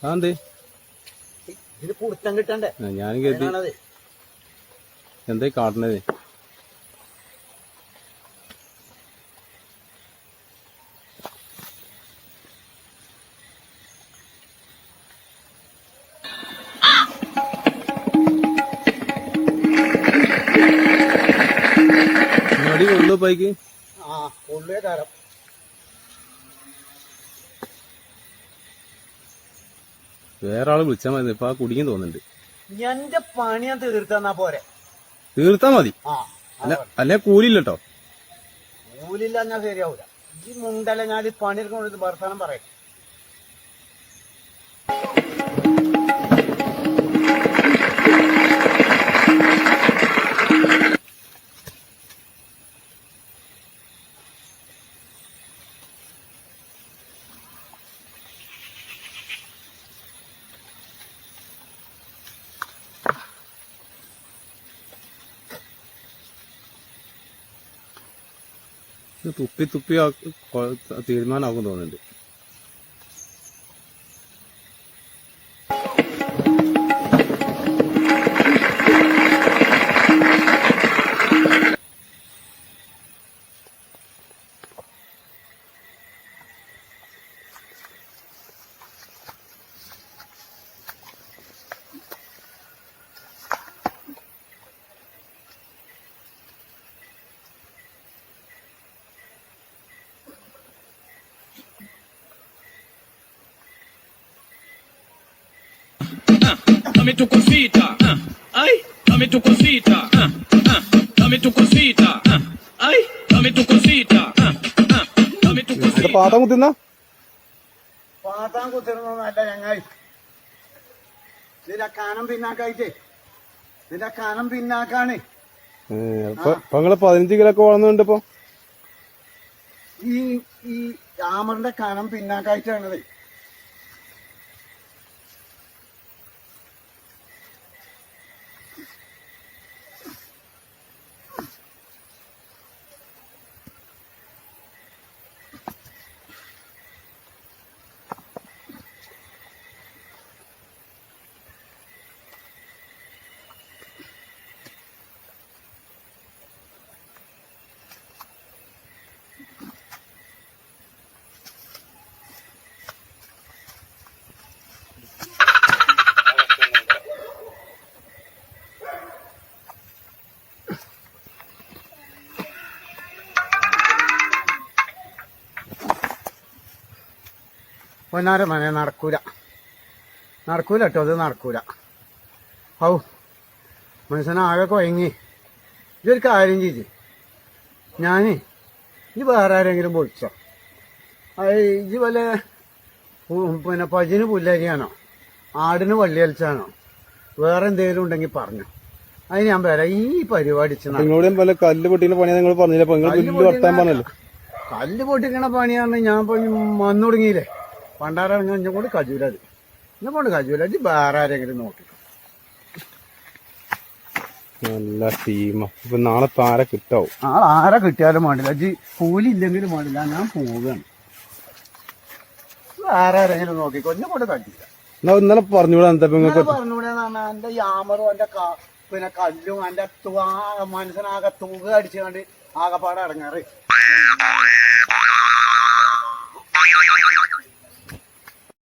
അതെന്തേ ഇതിന് കുടുത്തം കിട്ടണ്ടേ? ഞാനും കരുതി എന്തായി കാട്ടണത്. മടി കൊള്ളു പൈക്ക്. കൊള്ളേ തരം. വേറെ ആള് വിളിച്ചാ മതി. ഇപ്പൊ ആ കുടിക്കും തോന്നുന്നുണ്ട്. എന്റെ പണി ഞാൻ തീർത്തന്നാ പോരെ. തീർത്താ മതി. അല്ലെ കൂലില്ലട്ടോ. കൂലില്ല ഞാൻ ശരിയാവൂല. ഈ മുണ്ടല്ല ഞാൻ പണിയെടുക്കുന്നത് വർത്താനം പറയും. തുപ്പി തുപ്പി തീരുമാനമാകും തോന്നുന്നുണ്ട്. Dame tu cosita, ay, dame tu cosita, dame tu cosita, ay, dame tu cosita, dame tu cosita. പാത്താൻ കുത്തുന്ന പാത്താൻ കുത്തിരുന്നല്ല ഞങ്ങൾ. ഇതിന്റെ കനം പിന്നാക്കായിട്ടേ, ഇതിന്റെ കനം പിന്നാക്കാണ്. ഇപ്പൊ നിങ്ങള് 15 കിലോ ഒക്കെ വളർന്നുണ്ട്. ഇപ്പൊ ഈ ആമറിന്റെ കനം പിന്നാക്കായിട്ടാണത്. പൊന്നാര മനെ നടക്കൂല കേട്ടോ. അത് നടക്കൂല. ഔ മനുഷ്യനാകെ കൊയങ്ങി. ഇതൊരു കാര്യം ചെയ്ത് ഞാന് ഇത് വേറെ ആരെങ്കിലും പൊളിച്ചോ? ഇത് വല്ല പിന്നെ പജിന് പുല്ലരിയാണോ, ആടിന് വള്ളിയലിച്ചാണോ, വേറെ എന്തെങ്കിലും ഉണ്ടെങ്കിൽ പറഞ്ഞു. അതിന് ഞാൻ വരാം. ഈ പരിപാടി കല്ല് പൊട്ടിക്കുന്ന പണിയാ നിങ്ങൾ പറഞ്ഞില്ല. കല്ല് പൊട്ടിക്കണ പണിയാണ്. ഞാൻ ഇപ്പൊ വന്നു തുടങ്ങിയില്ലേ. പണ്ടാരങ്ങ എന്നെ കൊണ്ട് കജൂല. അത് എന്നെ കൊണ്ട് കജൂല. ഇത് വേറെ ആരെങ്കിലും നോക്കി. നല്ല ടീമാ. ഇപ്പൊ നാളെ ആരെ കിട്ടാവും. നാളെ ആരെ കിട്ടിയാലും വേണ്ടില്ല. ഇത് കൂലി ഇല്ലെങ്കിലും വേണ്ടില്ല. ഞാൻ പോവുകയാണ്. വേറെ ആരെങ്കിലും നോക്കിക്കോ. എന്നെ കൊണ്ട് കജൂല. ഇന്നലെ പറഞ്ഞൂടെ പറഞ്ഞൂടെന്ന് പറഞ്ഞാൽ എന്റെ യാമറും എന്റെ പിന്നെ കല്ലും എന്റെ മനസ്സിനാകെ തുക അടിച്ചുകൊണ്ട് ആകെപ്പാടെ ഇറങ്ങാറ്.